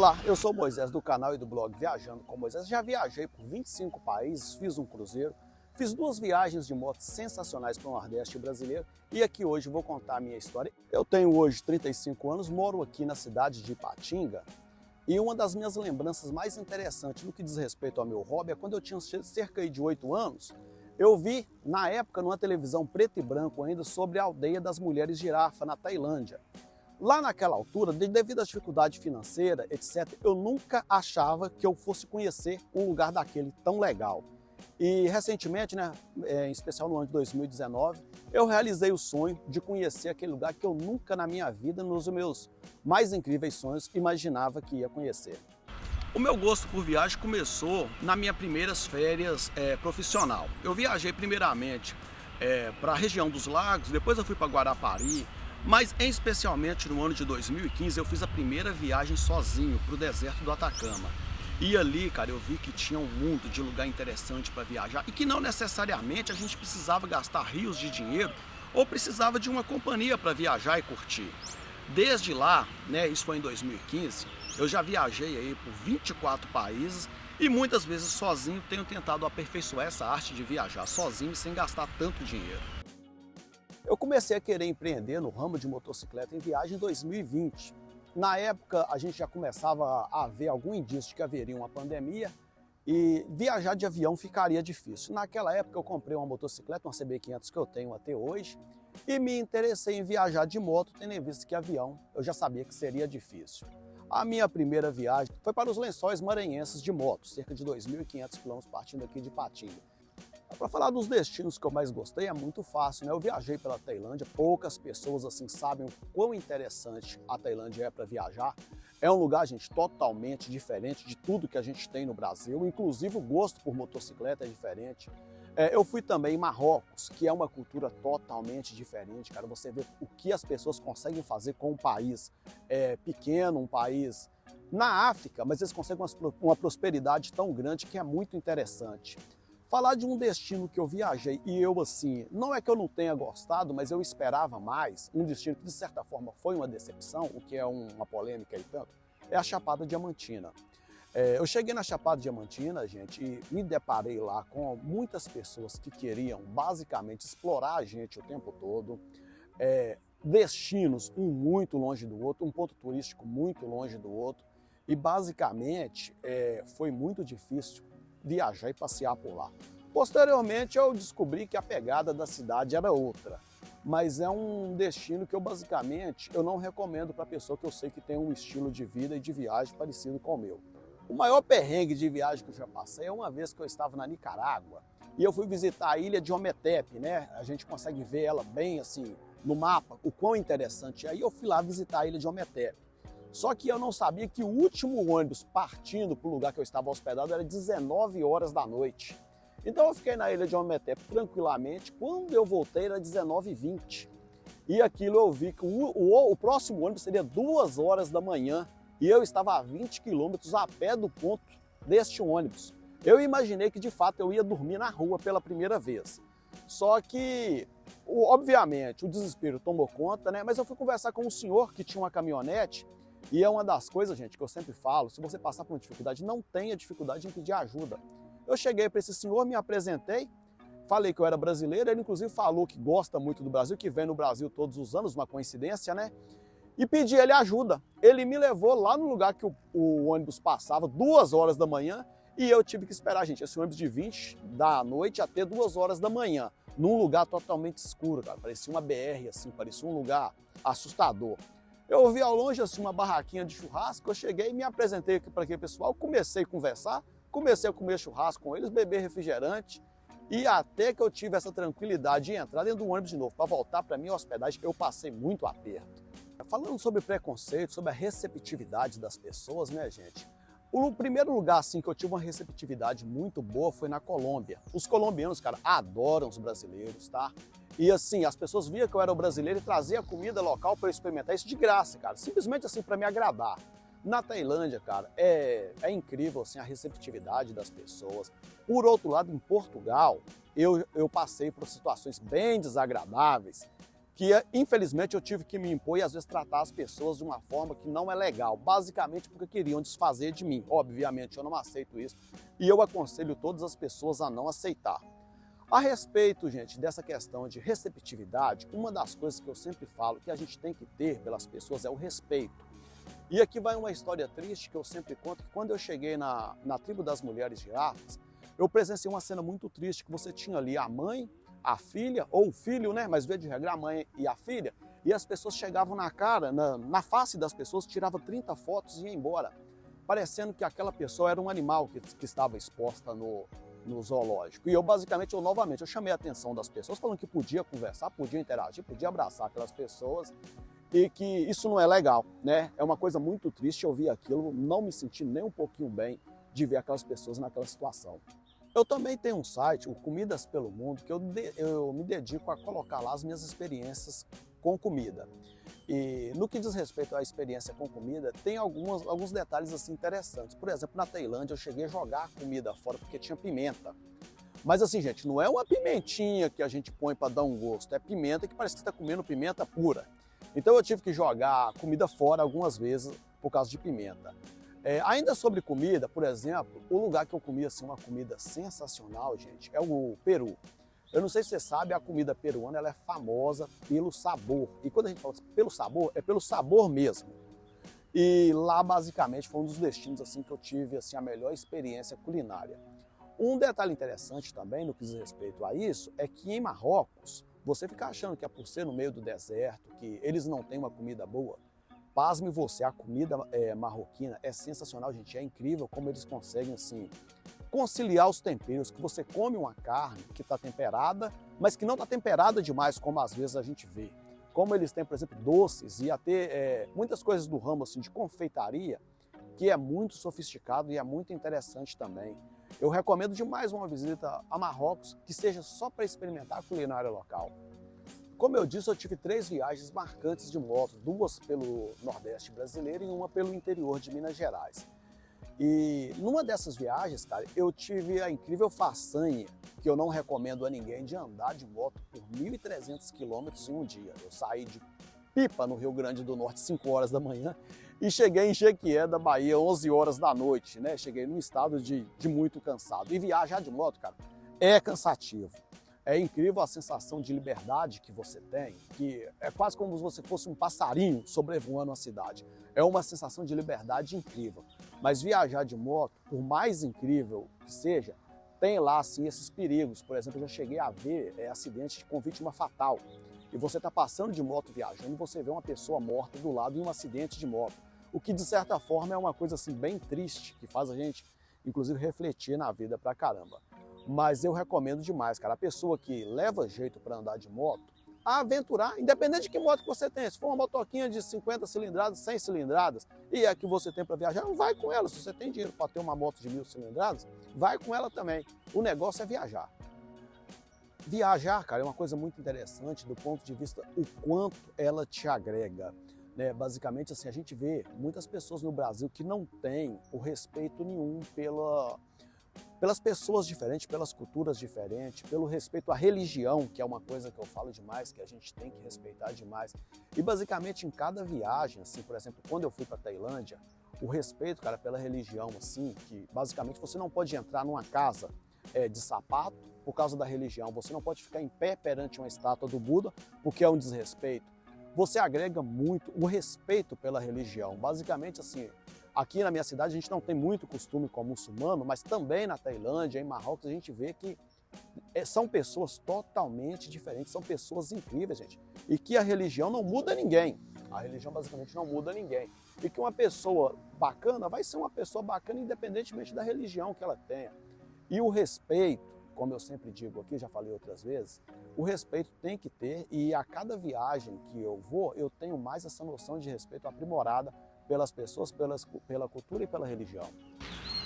Olá, eu sou o Moisés do canal e do blog Viajando com Moisés. Já viajei por 25 países, fiz um cruzeiro, fiz 2 viagens de moto sensacionais para o Nordeste brasileiro e aqui hoje vou contar a minha história. Eu tenho hoje 35 anos, moro aqui na cidade de Ipatinga e uma das minhas lembranças mais interessantes no que diz respeito ao meu hobby é quando eu tinha cerca de 8 anos, eu vi na época numa televisão preto e branco ainda sobre a aldeia das mulheres girafa na Tailândia. Lá naquela altura, devido à dificuldade financeira, etc., eu nunca achava que eu fosse conhecer um lugar daquele tão legal. E recentemente, em especial no ano de 2019, eu realizei o sonho de conhecer aquele lugar que eu nunca na minha vida, nos meus mais incríveis sonhos, imaginava que ia conhecer. O meu gosto por viagem começou nas minhas primeiras férias profissional. Eu viajei primeiramente para a região dos lagos, depois eu fui para Guarapari, mas especialmente no ano de 2015 eu fiz a primeira viagem sozinho para o deserto do Atacama. E ali, cara, eu vi que tinha um mundo de lugar interessante para viajar e que não necessariamente a gente precisava gastar rios de dinheiro ou precisava de uma companhia para viajar e curtir. Desde lá, isso foi em 2015, eu já viajei aí por 24 países e muitas vezes sozinho tenho tentado aperfeiçoar essa arte de viajar sozinho sem gastar tanto dinheiro. Eu comecei a querer empreender no ramo de motocicleta em viagem em 2020. Na época, a gente já começava a ver algum indício de que haveria uma pandemia e viajar de avião ficaria difícil. Naquela época, eu comprei uma motocicleta, uma CB500 que eu tenho até hoje, e me interessei em viajar de moto, tendo em vista que avião eu já sabia que seria difícil. A minha primeira viagem foi para os Lençóis Maranhenses de moto, cerca de 2.500 km partindo aqui de Ipatinga. Para falar dos destinos que eu mais gostei é muito fácil, Eu viajei pela Tailândia, poucas pessoas assim sabem o quão interessante a Tailândia é para viajar. É um lugar, gente, totalmente diferente de tudo que a gente tem no Brasil, inclusive o gosto por motocicleta é diferente. Eu fui também em Marrocos, que é uma cultura totalmente diferente, cara. Você vê o que as pessoas conseguem fazer com um país pequeno, um país na África, mas eles conseguem uma prosperidade tão grande que é muito interessante. Falar de um destino que eu viajei e eu assim, não é que eu não tenha gostado, mas eu esperava mais, um destino que de certa forma foi uma decepção, o que é uma polêmica e tanto, é a Chapada Diamantina. Eu cheguei na Chapada Diamantina, gente, e me deparei lá com muitas pessoas que queriam basicamente explorar a gente o tempo todo, destinos um muito longe do outro, um ponto turístico muito longe do outro, e basicamente foi muito difícil viajar e passear por lá. Posteriormente eu descobri que a pegada da cidade era outra, mas é um destino que eu basicamente não recomendo para pessoa que eu sei que tem um estilo de vida e de viagem parecido com o meu. O maior perrengue de viagem que eu já passei é uma vez que eu estava na Nicarágua e eu fui visitar a ilha de Ometepe, A gente consegue ver ela bem assim no mapa, o quão interessante é. Aí eu fui lá visitar a ilha de Ometepe. Só que eu não sabia que o último ônibus partindo para o lugar que eu estava hospedado era 19 horas da noite. Então eu fiquei na ilha de Ometepe tranquilamente, quando eu voltei era 19h20. E aquilo eu vi que o próximo ônibus seria 2 horas da manhã e eu estava a 20 quilômetros a pé do ponto deste ônibus. Eu imaginei que de fato eu ia dormir na rua pela primeira vez. Só que, obviamente, o desespero tomou conta, Mas eu fui conversar com um senhor que tinha uma caminhonete. E é uma das coisas, gente, que eu sempre falo, se você passar por uma dificuldade, não tenha dificuldade em pedir ajuda. Eu cheguei para esse senhor, me apresentei, falei que eu era brasileiro, ele inclusive falou que gosta muito do Brasil, que vem no Brasil todos os anos, uma coincidência, E pedi ele ajuda. Ele me levou lá no lugar que o ônibus passava, 2 horas da manhã, e eu tive que esperar, gente, esse ônibus de 20 da noite até 2 horas da manhã, num lugar totalmente escuro, cara, parecia uma BR, assim, parecia um lugar assustador. Eu vi ao longe assim, uma barraquinha de churrasco, eu cheguei e me apresentei aqui para aquele pessoal, comecei a conversar, comecei a comer churrasco com eles, beber refrigerante e até que eu tive essa tranquilidade de entrar dentro do ônibus de novo para voltar para minha hospedagem, eu passei muito aperto. Falando sobre preconceito, sobre a receptividade das pessoas, gente? O primeiro lugar assim, que eu tive uma receptividade muito boa foi na Colômbia. Os colombianos, cara, adoram os brasileiros, tá? E assim, as pessoas viam que eu era o brasileiro e trazia comida local para eu experimentar isso de graça, cara. Simplesmente assim, para me agradar. Na Tailândia, cara, é incrível assim, a receptividade das pessoas. Por outro lado, em Portugal, eu passei por situações bem desagradáveis infelizmente eu tive que me impor e às vezes tratar as pessoas de uma forma que não é legal, basicamente porque queriam desfazer de mim. Obviamente eu não aceito isso e eu aconselho todas as pessoas a não aceitar. A respeito, gente, dessa questão de receptividade, uma das coisas que eu sempre falo que a gente tem que ter pelas pessoas é o respeito. E aqui vai uma história triste que eu sempre conto, que quando eu cheguei na tribo das mulheres girafas, eu presenciei uma cena muito triste, que você tinha ali a mãe, a filha, ou o filho, né? Mas via de regra a mãe e a filha, e as pessoas chegavam na cara, na face das pessoas, tiravam 30 fotos e iam embora, parecendo que aquela pessoa era um animal que estava exposta no zoológico. E novamente, eu chamei a atenção das pessoas, falando que podia conversar, podia interagir, podia abraçar aquelas pessoas, e que isso não é legal, né? É uma coisa muito triste eu vi aquilo, não me senti nem um pouquinho bem de ver aquelas pessoas naquela situação. Eu também tenho um site, o Comidas pelo Mundo, que eu me dedico a colocar lá as minhas experiências com comida. E no que diz respeito à experiência com comida, tem alguns detalhes assim interessantes. Por exemplo, na Tailândia eu cheguei a jogar comida fora porque tinha pimenta. Mas assim, gente, não é uma pimentinha que a gente põe para dar um gosto, é pimenta que parece que você está comendo pimenta pura. Então eu tive que jogar comida fora algumas vezes por causa de pimenta. Ainda sobre comida, por exemplo, o lugar que eu comi assim, uma comida sensacional, gente, é o Peru. Eu não sei se você sabe, a comida peruana ela é famosa pelo sabor. E quando a gente fala pelo sabor, é pelo sabor mesmo. E lá, basicamente, foi um dos destinos assim, que eu tive assim, a melhor experiência culinária. Um detalhe interessante também, no que diz respeito a isso, é que em Marrocos, você fica achando que é por ser no meio do deserto, que eles não têm uma comida boa. Pasme você, a comida marroquina é sensacional, gente. É incrível como eles conseguem assim, conciliar os temperos, que você come uma carne que está temperada, mas que não está temperada demais, como às vezes a gente vê. Como eles têm, por exemplo, doces e até muitas coisas do ramo assim, de confeitaria, que é muito sofisticado e é muito interessante também. Eu recomendo demais uma visita a Marrocos, que seja só para experimentar a culinária local. Como eu disse, eu tive 3 viagens marcantes de moto, 2 pelo Nordeste brasileiro e uma pelo interior de Minas Gerais. E numa dessas viagens, cara, eu tive a incrível façanha, que eu não recomendo a ninguém, de andar de moto por 1.300 quilômetros em um dia. Eu saí de Pipa, no Rio Grande do Norte, 5 horas da manhã, e cheguei em Jequié, da Bahia, 11 horas da noite, né? Cheguei num estado de muito cansado. E viajar de moto, cara, é cansativo. É incrível a sensação de liberdade que você tem, que é quase como se você fosse um passarinho sobrevoando a cidade. É uma sensação de liberdade incrível. Mas viajar de moto, por mais incrível que seja, tem lá assim esses perigos. Por exemplo, eu já cheguei a ver acidentes com vítima fatal. E você está passando de moto viajando e você vê uma pessoa morta do lado em um acidente de moto. O que, de certa forma, é uma coisa assim bem triste, que faz a gente, inclusive, refletir na vida pra caramba. Mas eu recomendo demais, cara, a pessoa que leva jeito para andar de moto, a aventurar, independente de que moto que você tem. Se for uma motoquinha de 50 cilindradas, 100 cilindradas, e é a que você tem para viajar, vai com ela. Se você tem dinheiro para ter uma moto de 1.000 cilindradas, vai com ela também. O negócio é viajar. Viajar, cara, é uma coisa muito interessante do ponto de vista o quanto ela te agrega. Né? Basicamente, assim, a gente vê muitas pessoas no Brasil que não têm o respeito nenhum pelas pessoas diferentes, pelas culturas diferentes, pelo respeito à religião, que é uma coisa que eu falo demais, que a gente tem que respeitar demais. E basicamente em cada viagem, assim, por exemplo, quando eu fui para Tailândia, o respeito, cara, pela religião, assim, que basicamente você não pode entrar numa casa de sapato por causa da religião, você não pode ficar em pé perante uma estátua do Buda, porque é um desrespeito. Você agrega muito o respeito pela religião. Basicamente, assim, aqui na minha cidade a gente não tem muito costume como muçulmano, mas também na Tailândia, em Marrocos, a gente vê que são pessoas totalmente diferentes, são pessoas incríveis, gente. E que a religião não muda ninguém. A religião basicamente não muda ninguém. E que uma pessoa bacana vai ser uma pessoa bacana independentemente da religião que ela tenha. E o respeito, como eu sempre digo aqui, já falei outras vezes, o respeito tem que ter, e a cada viagem que eu vou, eu tenho mais essa noção de respeito aprimorada pelas pessoas, pela cultura e pela religião.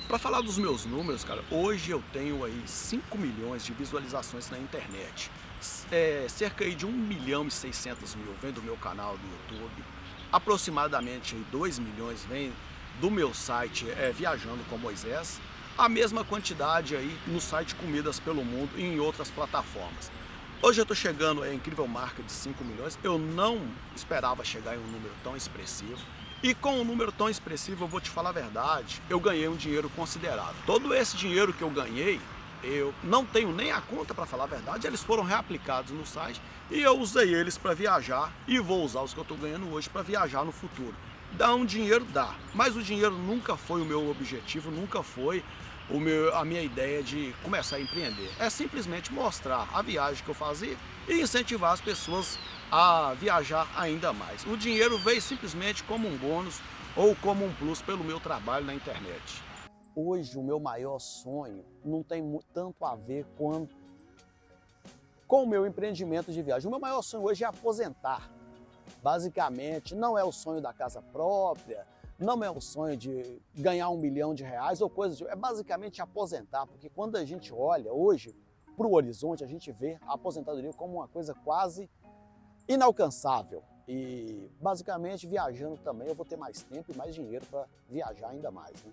Para falar dos meus números, cara, hoje eu tenho aí 5 milhões de visualizações na internet. Cerca aí de 1.600.000 vem do meu canal do YouTube, aproximadamente 2 milhões vem do meu site Viajando com Moisés, a mesma quantidade aí no site Comidas pelo Mundo e em outras plataformas. Hoje eu estou chegando à incrível marca de 5 milhões. Eu não esperava chegar em um número tão expressivo. E com um número tão expressivo, eu vou te falar a verdade, eu ganhei um dinheiro considerável. Todo esse dinheiro que eu ganhei, eu não tenho nem a conta, para falar a verdade, eles foram reaplicados no site e eu usei eles para viajar e vou usar os que eu estou ganhando hoje para viajar no futuro. Dá um dinheiro? Dá, mas o dinheiro nunca foi o meu objetivo, nunca foi a minha ideia de começar a empreender. É simplesmente mostrar a viagem que eu fazia e incentivar as pessoas a viajar ainda mais. O dinheiro veio simplesmente como um bônus ou como um plus pelo meu trabalho na internet. Hoje o meu maior sonho não tem tanto a ver com o meu empreendimento de viagem. O meu maior sonho hoje é aposentar. Basicamente, não é o sonho da casa própria, não é o sonho de ganhar R$1 milhão ou coisa é basicamente aposentar, porque quando a gente olha hoje para o horizonte, a gente vê a aposentadoria como uma coisa quase inalcançável. E basicamente viajando também eu vou ter mais tempo e mais dinheiro para viajar ainda mais, né?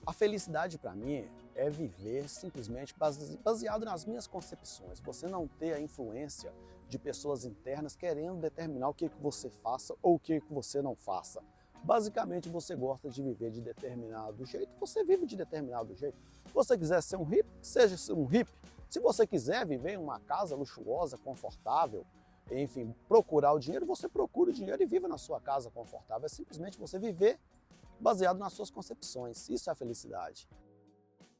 A felicidade para mim é viver simplesmente baseado nas minhas concepções. Você não ter a influência de pessoas internas querendo determinar o que você faça ou o que você não faça. Basicamente, você gosta de viver de determinado jeito, você vive de determinado jeito. Se você quiser ser um hippie, seja um hippie. Se você quiser viver em uma casa luxuosa, confortável, enfim, procurar o dinheiro, você procura o dinheiro e viva na sua casa confortável. É simplesmente você viver baseado nas suas concepções. Isso é a felicidade.